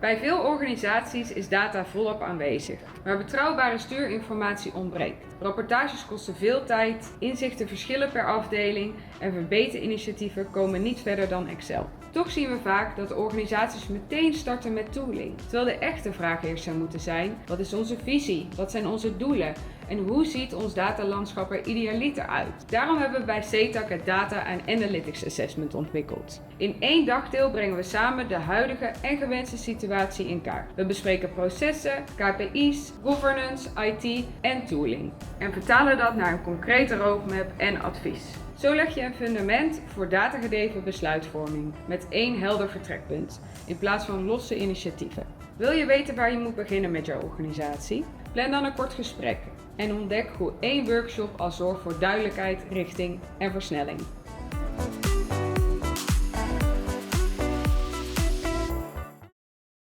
Bij veel organisaties is data volop aanwezig, maar betrouwbare stuurinformatie ontbreekt. Rapportages kosten veel tijd, inzichten verschillen per afdeling en verbeterinitiatieven komen niet verder dan Excel. Toch zien we vaak dat organisaties meteen starten met tooling, terwijl de echte vraag eerst zou moeten zijn: wat is onze visie? Wat zijn onze doelen? En hoe ziet ons datalandschap er idealiter uit? Daarom hebben we bij CTAC het Data and Analytics Assessment ontwikkeld. In 1 dagdeel brengen we samen de huidige en gewenste situatie in kaart. We bespreken processen, KPI's, governance, IT en tooling. En vertalen dat naar een concrete roadmap en advies. Zo leg je een fundament voor datagedreven besluitvorming met 1 helder vertrekpunt, in plaats van losse initiatieven. Wil je weten waar je moet beginnen met jouw organisatie? Plan dan een kort gesprek en ontdek hoe 1 workshop al zorgt voor duidelijkheid, richting en versnelling.